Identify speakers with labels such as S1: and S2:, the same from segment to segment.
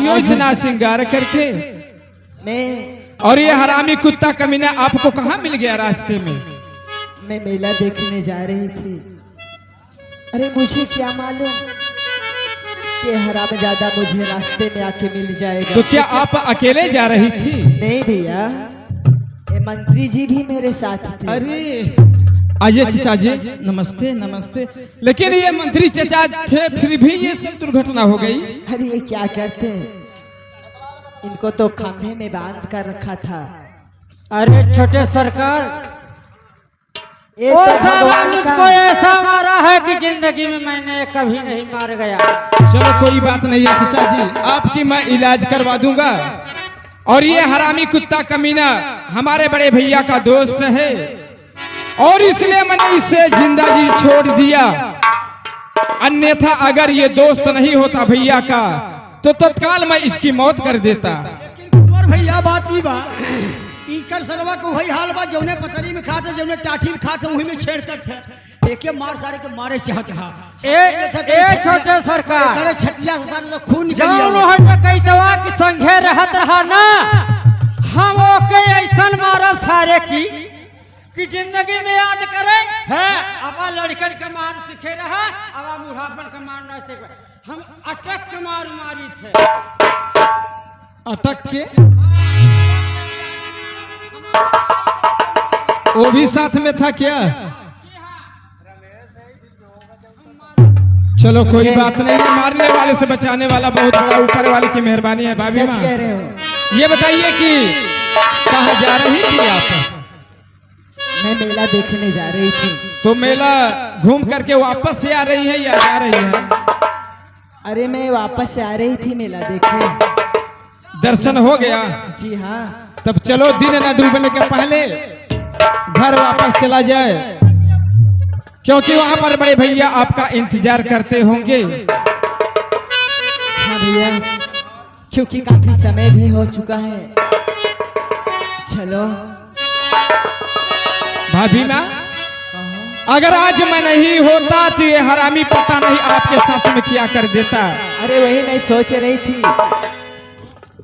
S1: आइयो इतना श्रृंगार करके।
S2: मैं
S1: और ये हरामी कुत्ता कमीना आपको कहाँ मिल गया रास्ते में?
S2: मैं मेला देखने जा रही थी। अरे मुझे क्या मालूम कि हरामजादा मुझे रास्ते में आके मिल जाएगा।
S1: तो क्या आप अकेले जा रही थी?
S2: नहीं भैया, ये मंत्री जी भी मेरे साथ थे।
S1: अरे आइए चचा जी, नमस्ते नमस्ते। लेकिन ये मंत्री चचा थे, फिर भी ये सब दुर्घटना हो गई।
S2: अरे ये क्या करते हैं, इनको तो खंभे में बांध कर रखा था।
S3: अरे छोटे सरकार,
S2: ये
S3: वो
S2: तो भगवान
S3: मुझको
S2: का
S3: ऐसा मारा है कि जिंदगी में मैंने कभी नहीं मार गया।
S1: चलो कोई बात नहीं है चचा जी, आपकी मैं इलाज करवा दूंगा। और ये हरामी कुत्ता कमीना हमारे बड़े भैया का दोस्त है, और इसलिए मैंने इसे जिंदा जी छोड़ दिया। अन्यथा अगर ये दोस्त नहीं होता भैया का तो तत्काल मैं इसकी मौत कर देता।
S4: लेकिन कुंवर भैया बात ई बा, इकर सरवा को वही हाल बा, जौने पतरी में खाते जौने टाठी में खाते वही में छेड़कर थे। एके मार सारे के मारे चाहत हा।
S3: ए छोटे सरकार,
S4: करे छटिया से सारे से खून निकल
S3: जौन
S4: गया।
S3: हम कहतवा कि संघे रहत रहा ना, हम ओके ऐसा मारब सारे की कि जिंदगी में याद करे है। अब लड़कन के मार सीखे रहा, अब बुढ़ापन के मार ना सीखे। हम अटक के मार मारी थे।
S1: अटक के? वो भी साथ में था क्या? चलो कोई बात नहीं है, मारने वाले से बचाने वाला बहुत बड़ा ऊपर वाले की मेहरबानी है। भाभी
S2: सच
S1: माँ,
S2: कह रहे हो।
S1: ये बताइए कि कहाँ जा रही थी आप?
S2: मैं मेला देखने जा रही थी।
S1: तो मेला घूम करके वापस से आ रही है या जा रही है?
S2: अरे मैं वापस से आ रही थी मेला देखे।
S1: दर्शन हो गया?
S2: जी हाँ।
S1: तब चलो दिन न डूबने के पहले घर वापस चला जाए, क्योंकि वहां पर बड़े भैया आपका इंतजार करते होंगे।
S2: हाँ भैया, क्योंकि काफी समय भी हो चुका है। चलो
S1: भाभी माँ, अगर आज मैं नहीं होता तो ये हरामी पता नहीं आपके साथ में क्या कर देता।
S2: अरे वही मैं सोच रही थी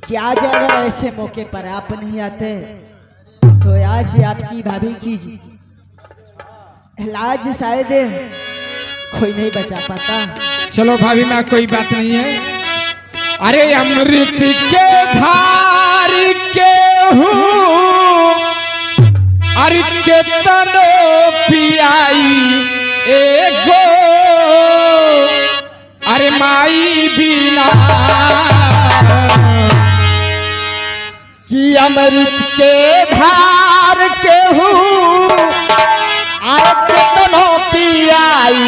S2: कि आज अगर ऐसे मौके पर आप नहीं आते तो आज आपकी भाभी की इलाज शायद कोई नहीं बचा पाता।
S1: चलो भाभी माँ कोई बात नहीं है। अरे अमृत के धार के हूँ, अरे के तनो पियाई एगो, अरे माई बिना
S2: कि अमृत के धार के हूँ, कितनो पियाई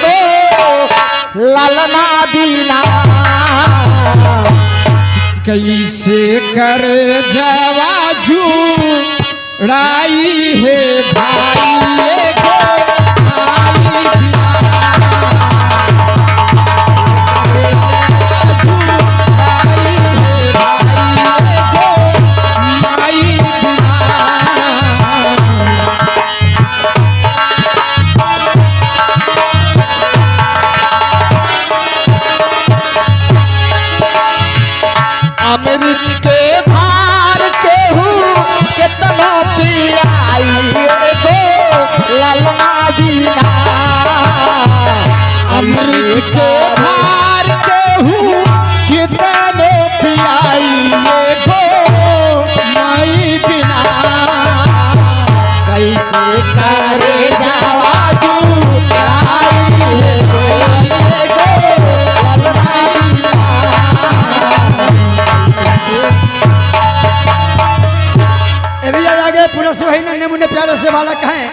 S2: गो ललना बिना।
S1: कैसे कर जवा जुड़ाई है भाई एगो माई बिना, जुड़ाई है भाई एगो माई बिना।
S2: अमृत के भार के हूँ कितना पियाई गो ललना बिना।
S1: अमृत के धार के हूँ कितनो पियाई गो माई बिना।
S2: कैसे करे जावा जुड़ाई गो ललना बिना।
S4: अभी आगे पूरा सुहाई नन्हे मुन्ने प्यारे से बालक हैं।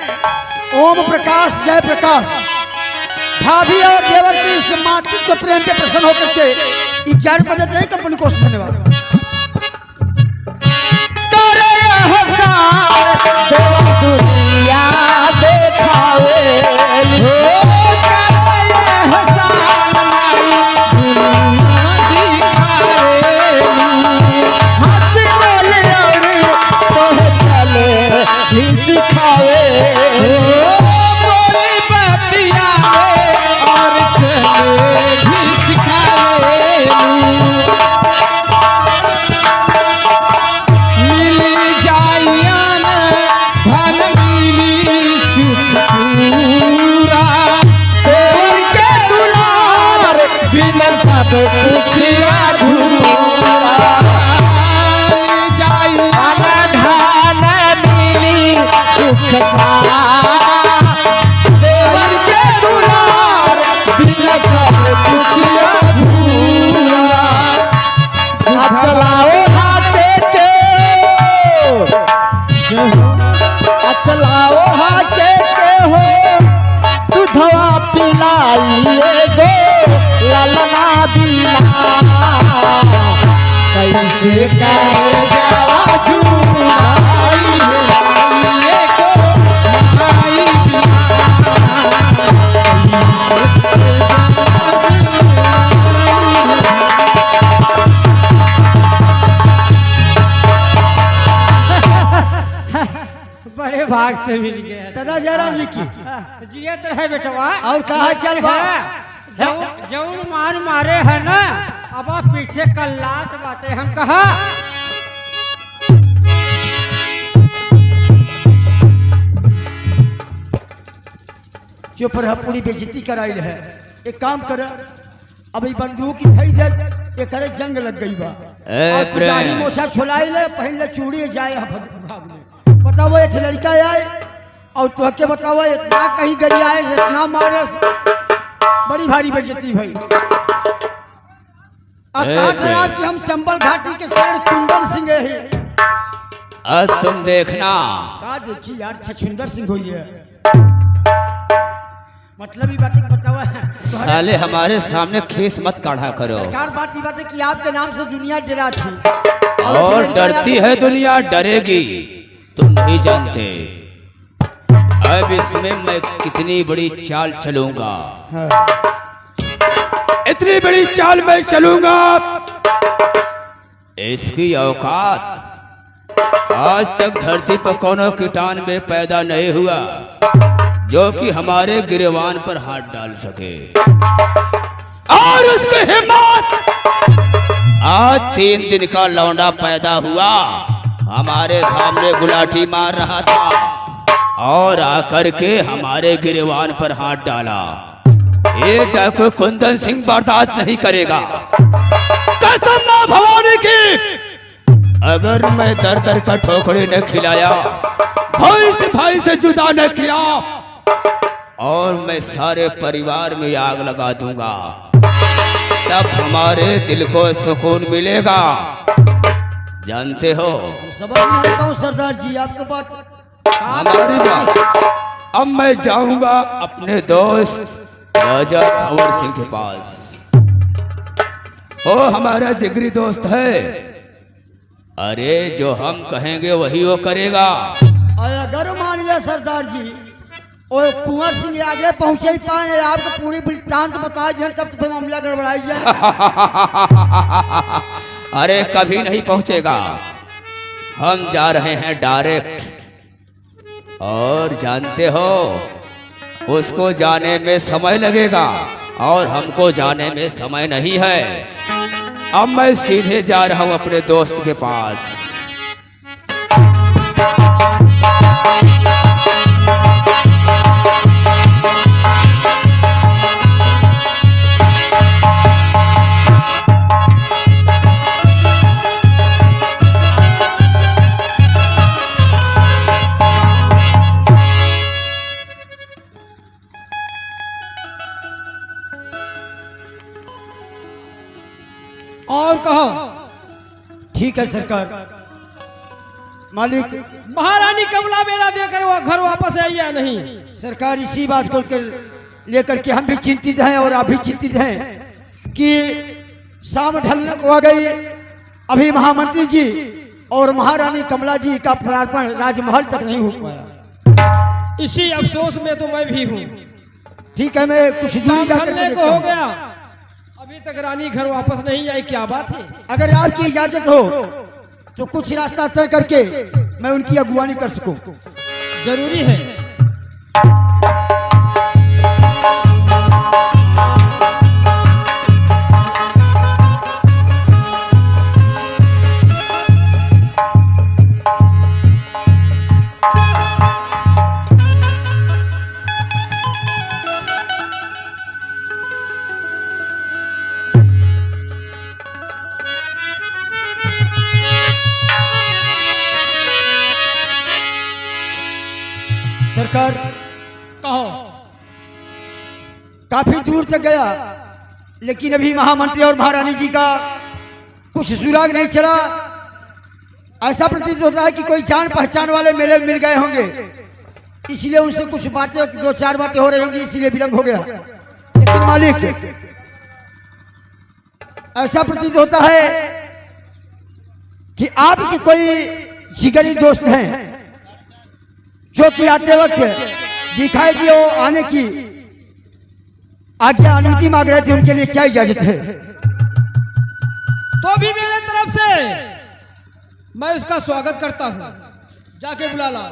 S4: ओम प्रकाश जय प्रकाश भाभी और देवर की इस मातृत्व प्रेम के प्रसन्न होकर के 11 बजे जाए तो उनको धन्यवाद।
S2: दुनिया देखावे सिखावे
S1: बोली बतियावे और चले भी सिखावे। कैसे कर जावा जुदाई है ये को माई बिना कैसे कर जावा
S3: बड़े भाग से मिल गया।
S4: दादा जयराम जी की
S3: जियत रहे बेटवा।
S4: और कहा चल बा
S3: जौन मार मारे है ना, अब आप पीछे कल्लात बातें हम कहा।
S4: चुप रह, पूरी बेइज्जती कराई है। एक काम कर, अभी बंदूक की थई दे, ये करे जंग लग गई बा। और तू दाढ़ी मोछा छुलाई ले, पहले चूड़ी जाए भाग ले। बताओ एक लड़का आए और तू के बताओ इतना कहीं गरी आए इतना मारे, बड़ी भारी बेइज्जती भाई। अब कहा था आप कि हम चंबल घाटी के शेर कुंदन सिंह है।
S5: अब तुम देखना।
S4: कहा देखी यार छछुंदर सिंह हुई है, मतलब ये बातें बतावा है।
S5: साले हमारे सामने खीस मत काढ़ा करो।
S4: सरकार बात ये बात है कि आपके नाम से दुनिया डरा थी
S5: और डरती है दुनिया, डरेगी। तुम नहीं जानते अब इसमें मैं कितनी बड़ी चाल चलूंगा। इतनी बड़ी चाल मैं चलूंगा, इसकी औकात आज तक धरती पर कोनो कीटाणु में पैदा नहीं हुआ जो कि हमारे गिरेवान पर हाथ डाल सके। और उसकी हिम्मत, आज 3 दिन का लौंडा पैदा हुआ, हमारे सामने गुलाटी मार रहा था और आकर के हमारे गिरेवान पर हाथ डाला। ये डाकू कुंदन सिंह बर्दाश्त नहीं करेगा। कसम मां भवानी की, अगर मैं दर दर का ठोकरे न खिलाया, भाई से जुदा न किया, और मैं सारे परिवार में आग लगा दूंगा, तब हमारे दिल को सुकून मिलेगा। जानते हो
S4: समझ में आता हूँ सरदार जी आपके बात।
S5: हमारी बात। अब मैं जाऊंगा अपने दोस्त राजा भंवर सिंह के पास। वो हमारा जिगरी दोस्त है। अरे जो हम कहेंगे वही वो करेगा।
S4: और अगर मान लिया सरदार जी और कुंवर सिंह आगे पहुंचे ही पाए, आपको पूरी वृत्तांत बता दिया, तब तो मामला गड़बड़ाई जाए।
S5: अरे कभी नहीं पहुंचेगा, हम जा रहे हैं डायरेक्ट। और जानते हो उसको जाने में समय लगेगा और हमको जाने में समय नहीं है। अब मैं सीधे जा रहा हूं अपने दोस्त के पास।
S6: और कहो।
S4: ठीक है सरकार। मालिक,
S6: महारानी कमला मेरा देकर वो घर वापस आई या नहीं?
S4: सरकार इसी बात को लेकर के हम भी चिंतित हैं और आप भी चिंतित हैं कि शाम ढलने को आ गई, अभी महामंत्री जी और महारानी कमला जी का पदार्पण राजमहल तक नहीं हो पाया।
S6: इसी अफसोस में तो मैं भी हूँ।
S4: ठीक है, मैं कुछ दूरी
S6: शाम
S4: जाकर
S6: ढलने
S4: के
S6: को हो गया, अभी तक रानी घर वापस नहीं आई, क्या बात है?
S4: अगर आपकी इजाजत हो तो कुछ रास्ता तय करके मैं उनकी अगुवानी कर सकूं।
S6: जरूरी है।
S4: सरकार,
S6: कहो।
S4: काफी दूर तक गया लेकिन अभी महामंत्री और महारानी जी का कुछ सुराग नहीं चला। ऐसा प्रतीत होता है कि कोई जान पहचान वाले मेरे मिल गए होंगे, इसलिए उनसे कुछ बातें, 2-4 बातें हो रही होंगी, इसलिए विलंब हो गया। लेकिन मालिक, ऐसा प्रतीत होता है कि आपके कोई जिगरी दोस्त हैं जो कि आते वक्त दिखाई दिए आने की आज्ञा अनुमति मांग रहे थे, उनके लिए क्या इजाजत है?
S6: तो भी मेरे तरफ से मैं उसका स्वागत करता हूँ, जाके बुला ला।